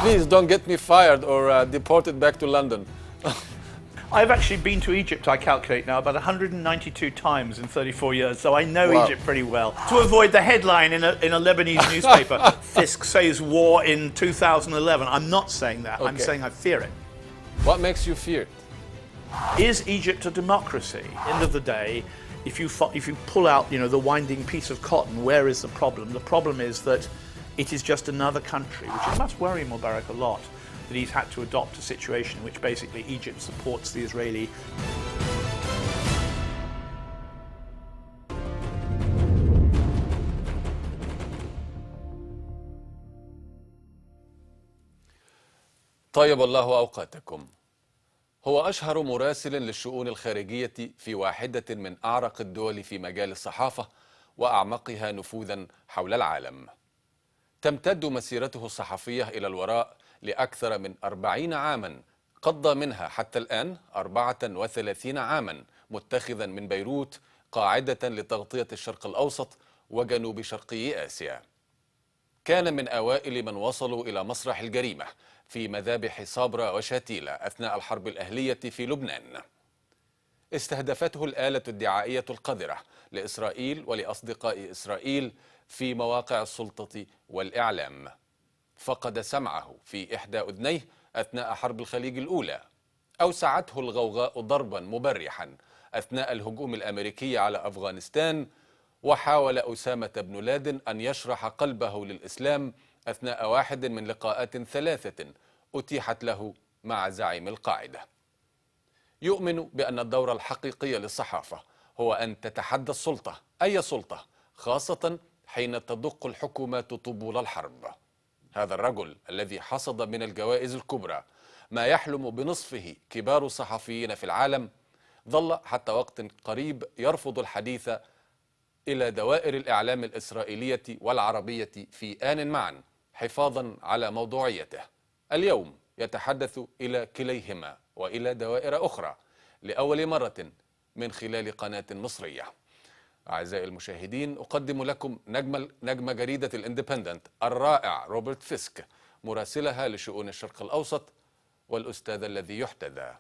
please don't get me fired or deported back to London. I've actually been to Egypt, I calculate now, about 192 times in 34 years, so I know Egypt pretty well. To avoid the headline in a Lebanese newspaper, Fisk says war in 2011, I'm not saying that, I'm saying I fear it. What makes you fear it? Is Egypt a democracy? End of the day, if you pull out, the winding piece of cotton, where is the problem? The problem is that it is just another country, which must worry Mubarak a lot, that he's had to adopt a situation in which basically Egypt supports the Israeli. طيب الله أوقاتكم. هو أشهر مراسل للشؤون الخارجية في واحدة من أعرق الدول في مجال الصحافة وأعمقها نفوذا حول العالم. تمتد مسيرته الصحفية إلى الوراء لأكثر من 40 عاما، قضى منها حتى الآن 34 عاما متخذا من بيروت قاعدة لتغطية الشرق الأوسط وجنوب شرقي آسيا. كان من أوائل من وصلوا إلى مسرح الجريمة في مذابح صابرة وشاتيلة أثناء الحرب الأهلية في لبنان. استهدفته الآلة الدعائية القذرة لإسرائيل ولأصدقاء إسرائيل في مواقع السلطة والإعلام. فقد سمعه في إحدى أذنيه أثناء حرب الخليج الأولى. أوسعته الغوغاء ضربا مبرحا أثناء الهجوم الأمريكي على أفغانستان. وحاول أسامة بن لادن أن يشرح قلبه للإسلام أثناء واحد من لقاءات 3 أتيحت له مع زعيم القاعدة. يؤمن بأن الدور الحقيقي للصحافة هو أن تتحدى السلطة، أي سلطة، خاصة حين تدق الحكومات طبول الحرب. هذا الرجل الذي حصد من الجوائز الكبرى ما يحلم بنصفه كبار الصحفيين في العالم، ظل حتى وقت قريب يرفض الحديث إلى دوائر الإعلام الإسرائيلية والعربية في آن معا حفاظا على موضوعيته. اليوم يتحدث إلى كليهما وإلى دوائر أخرى لأول مرة من خلال قناة مصرية. أعزائي المشاهدين، أقدم لكم نجم جريدة الاندبندنت الرائع روبرت فيسك، مراسلها لشؤون الشرق الأوسط والأستاذ الذي يحتذى.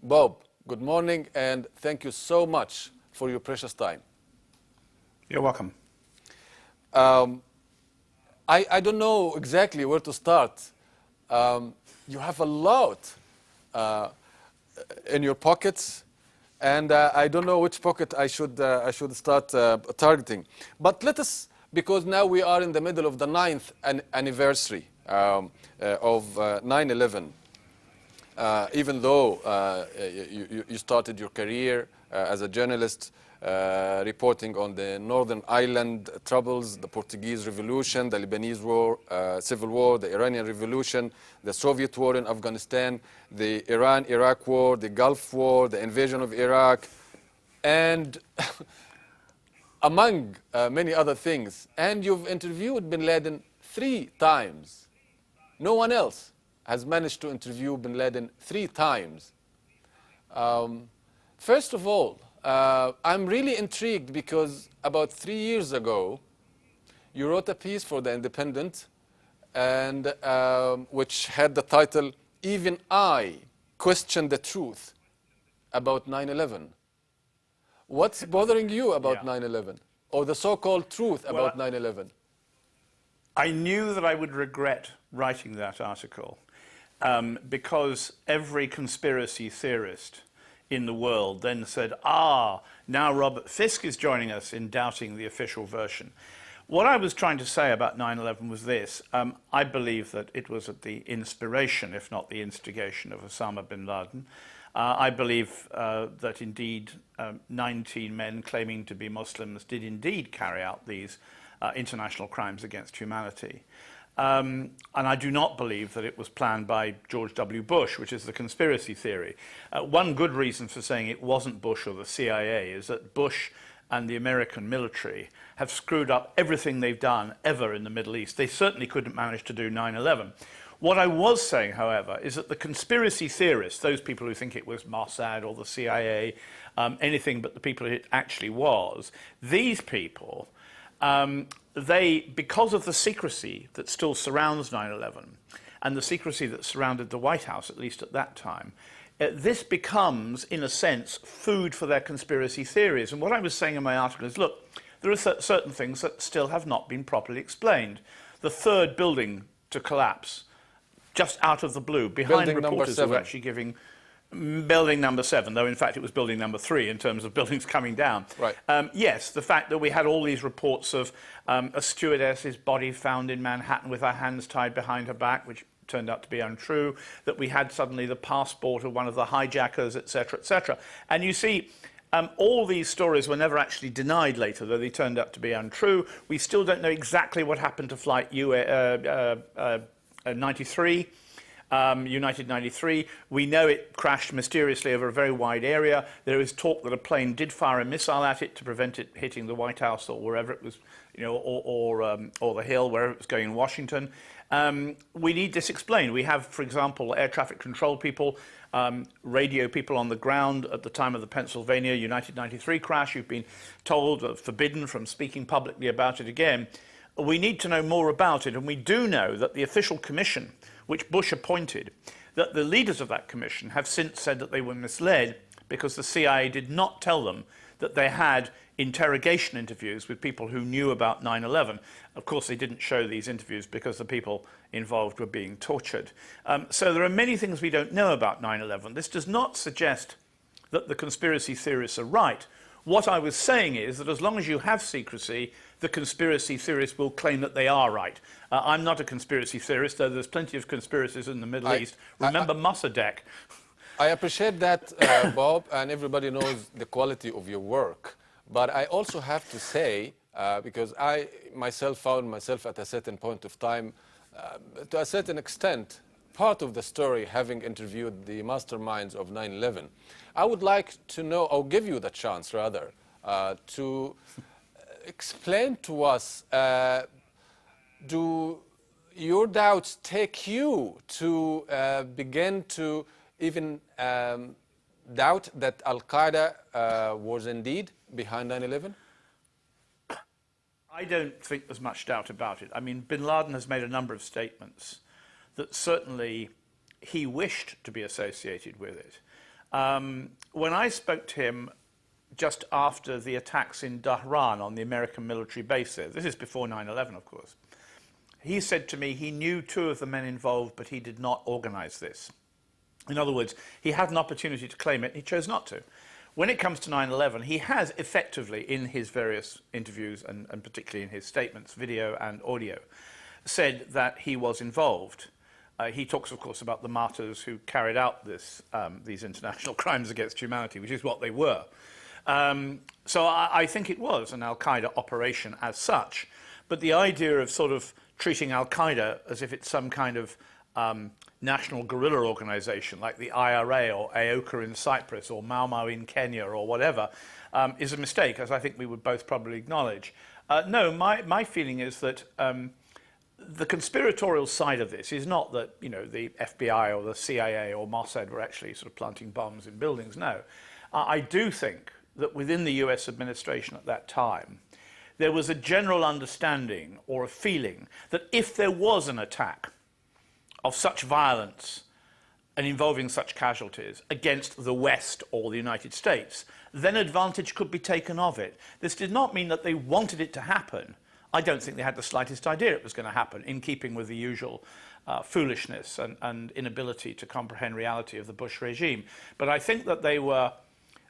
Bob, good morning and thank you so much for your precious time. You're welcome. I don't know exactly where to start. You have a lot in your pockets, and I don't know which pocket I should start targeting. But let us, because now we are in the middle of the 9th anniversary of 9/11. Even though you started your career as a journalist, reporting on the Northern Ireland troubles, the Portuguese Revolution, the Lebanese war, civil war, the Iranian Revolution, the Soviet war in Afghanistan, the Iran-Iraq war, the Gulf War, the invasion of Iraq, and among many other things. And you've interviewed bin Laden 3 times. No one else has managed to interview bin Laden 3 times. First of all, I'm really intrigued because about 3 years ago, you wrote a piece for The Independent, and which had the title, "Even I Question the Truth About 9/11." What's bothering you about 9/11, or the so-called truth about 9/11? I knew that I would regret writing that article because every conspiracy theorist in the world then said, now Robert Fisk is joining us in doubting the official version. What I was trying to say about 9/11 was this. I believe that it was at the inspiration, if not the instigation, of Osama bin Laden. I believe that indeed 19 men claiming to be Muslims did indeed carry out these international crimes against humanity. And I do not believe that it was planned by George W. Bush, which is the conspiracy theory. One good reason for saying it wasn't Bush or the CIA is that Bush and the American military have screwed up everything they've done ever in the Middle East. They certainly couldn't manage to do 9/11. What I was saying, however, is that the conspiracy theorists, those people who think it was Mossad or the CIA, anything but the people it actually was, these people because of the secrecy that still surrounds 9/11 and the secrecy that surrounded the White House, at least at that time, this becomes, in a sense, food for their conspiracy theories. And what I was saying in my article is, look, there are certain things that still have not been properly explained. The third building to collapse, just out of the blue, behind Building reporters who were actually giving building number 7, though in fact it was building number 3 in terms of buildings coming down. Right. Yes, the fact that we had all these reports of a stewardess's body found in Manhattan with her hands tied behind her back, which turned out to be untrue, that we had suddenly the passport of one of the hijackers, etc., etc. And you see, all these stories were never actually denied later, though they turned out to be untrue. We still don't know exactly what happened to flight 93. United 93. We know it crashed mysteriously over a very wide area. There is talk that a plane did fire a missile at it to prevent it hitting the White House or wherever it was, you know, or the Hill, wherever it was going in Washington. We need this explained. We have, for example, air traffic control people, radio people on the ground at the time of the Pennsylvania United 93 crash who've been told, forbidden from speaking publicly about it again. We need to know more about it, and we do know that the official commission which Bush appointed, that the leaders of that commission have since said that they were misled because the CIA did not tell them that they had interrogation interviews with people who knew about 9/11. Of course, they didn't show these interviews because the people involved were being tortured. So there are many things we don't know about 9/11. This does not suggest that the conspiracy theorists are right. What I was saying is that as long as you have secrecy, the conspiracy theorists will claim that they are right. I'm not a conspiracy theorist, though there's plenty of conspiracies in the Middle East. Remember Mossadegh. I appreciate that, Bob, and everybody knows the quality of your work. But I also have to say, because I myself found myself at a certain point of time, to a certain extent, part of the story, having interviewed the masterminds of 9/11. I would like to know, or give you the chance rather, to explain to us, do your doubts take you to begin to even doubt that Al-Qaeda was indeed behind 9/11? I don't think there's much doubt about it. I mean, bin Laden has made a number of statements that certainly he wished to be associated with it. When I spoke to him just after the attacks in Dhahran on the American military base there, this is before 9/11, of course, he said to me he knew 2 of the men involved, but he did not organize this. In other words, he had an opportunity to claim it, and he chose not to. When it comes to 9/11, he has effectively, in his various interviews, and particularly in his statements, video and audio, said that he was involved. He talks, of course, about the martyrs who carried out these international crimes against humanity, which is what they were. So I think it was an Al-Qaeda operation as such. But the idea of sort of treating Al-Qaeda as if it's some kind of national guerrilla organization like the IRA or AOCA in Cyprus or Mau Mau in Kenya or whatever is a mistake, as I think we would both probably acknowledge. No, my feeling is that the conspiratorial side of this is not that, you know, the FBI or the CIA or Mossad were actually sort of planting bombs in buildings. No. I do think that within the US administration at that time, there was a general understanding or a feeling that if there was an attack of such violence and involving such casualties against the West or the United States, then advantage could be taken of it. This did not mean that they wanted it to happen. I don't think they had the slightest idea it was going to happen, in keeping with the usual foolishness and inability to comprehend reality of the Bush regime. But I think that they were,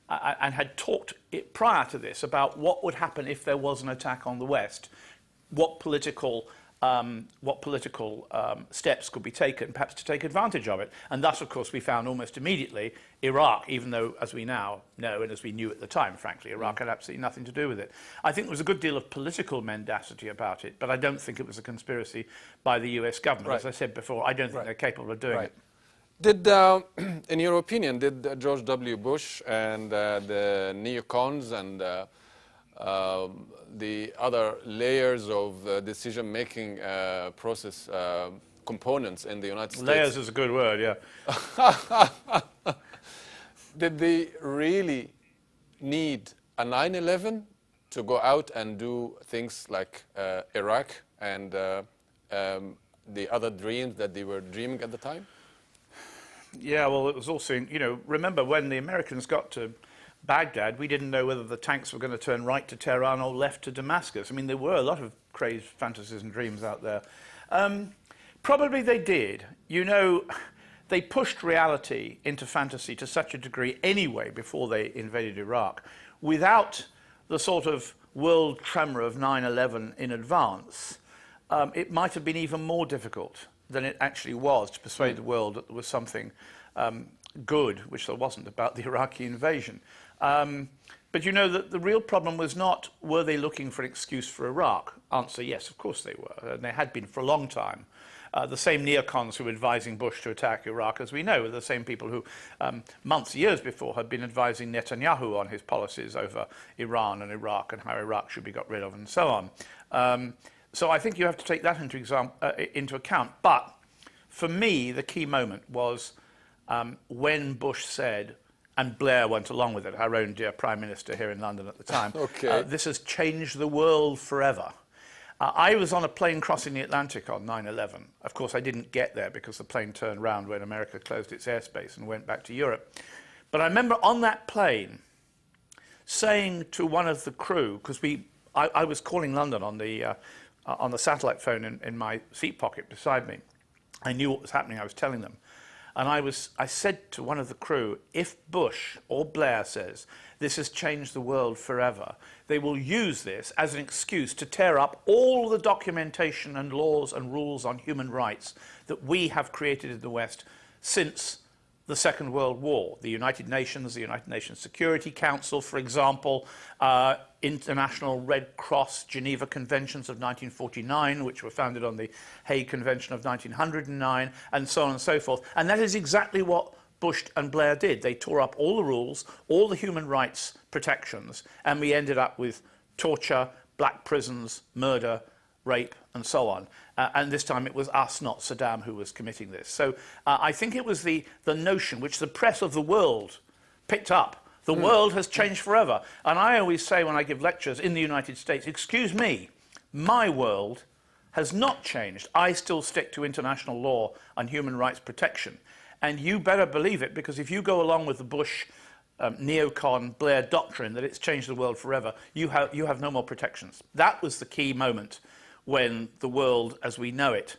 and had talked prior to this about what would happen if there was an attack on the West, what political steps could be taken, perhaps to take advantage of it. And thus, of course, we found almost immediately Iraq, even though, as we now know, and as we knew at the time, frankly, Iraq had absolutely nothing to do with it. I think there was a good deal of political mendacity about it, but I don't think it was a conspiracy by the US government. Right. As I said before, I don't think they're capable of doing it. Did, in your opinion, did George W. Bush and the neocons and the other layers of decision-making process components in the United States... Layers is a good word, yeah. Did they really need a 9/11 to go out and do things like Iraq and the other dreams that they were dreaming at the time? Yeah, well, it was also, remember when the Americans got to Baghdad, we didn't know whether the tanks were going to turn right to Tehran or left to Damascus. I mean, there were a lot of crazed fantasies and dreams out there. Probably they did. They pushed reality into fantasy to such a degree anyway before they invaded Iraq. Without the sort of world tremor of 9/11 in advance, it might have been even more difficult than it actually was to persuade the world that there was something good, which there wasn't, about the Iraqi invasion. But the real problem was not, were they looking for an excuse for Iraq? Answer, yes, of course they were, and they had been for a long time. The same neocons who were advising Bush to attack Iraq, as we know, are the same people who months, years before, had been advising Netanyahu on his policies over Iran and Iraq and how Iraq should be got rid of and so on. So I think you have to take that into account. But for me, the key moment was when Bush said, and Blair went along with it, our own dear Prime Minister here in London at the time, Okay. This has changed the world forever. I was on a plane crossing the Atlantic on 9/11. Of course, I didn't get there because the plane turned round when America closed its airspace and went back to Europe. But I remember on that plane saying to one of the crew, because I was calling London on the satellite phone in my seat pocket beside me. I knew what was happening, I was telling them. And I said to one of the crew, if Bush or Blair says this has changed the world forever, they will use this as an excuse to tear up all the documentation and laws and rules on human rights that we have created in the West since the Second World War. The United Nations Security Council, for example, International Red Cross Geneva Conventions of 1949, which were founded on the Hague Convention of 1909, and so on and so forth. And that is exactly what Bush and Blair did. They tore up all the rules, all the human rights protections, and we ended up with torture, black prisons, murder, rape, and so on. And this time it was us, not Saddam, who was committing this. So I think it was the notion which the press of the world picked up. The world has changed forever. And I always say when I give lectures in the United States, excuse me, my world has not changed. I still stick to international law and human rights protection. And you better believe it, because if you go along with the Bush neocon Blair doctrine that it's changed the world forever, you have no more protections. That was the key moment when the world as we know it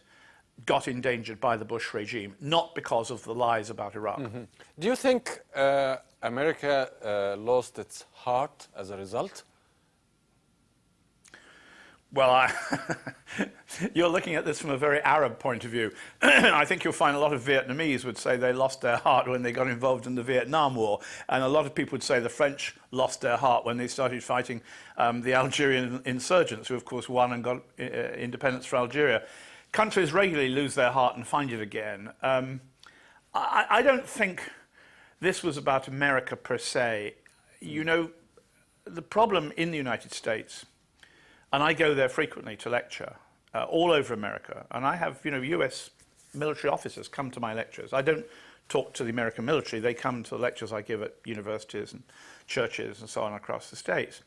got endangered by the Bush regime, not because of the lies about Iraq. Mm-hmm. Do you think America lost its heart as a result? Well, you're looking at this from a very Arab point of view. I think you'll find a lot of Vietnamese would say they lost their heart when they got involved in the Vietnam War. And a lot of people would say the French lost their heart when they started fighting the Algerian insurgents, who of course won and got independence for Algeria. Countries regularly lose their heart and find it again. I don't think this was about America per se. The problem in the United States, and I go there frequently to lecture, all over America. And I have, US military officers come to my lectures. I don't talk to the American military. They come to the lectures I give at universities and churches and so on across the States.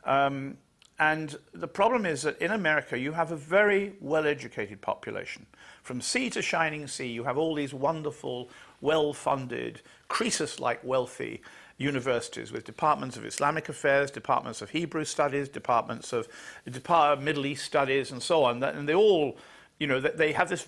And the problem is that in America, you have a very well-educated population. From sea to shining sea, you have all these wonderful, well-funded, Croesus-like wealthy universities with departments of Islamic affairs, departments of Hebrew studies, departments of Middle East studies, and so on. And they all, they have this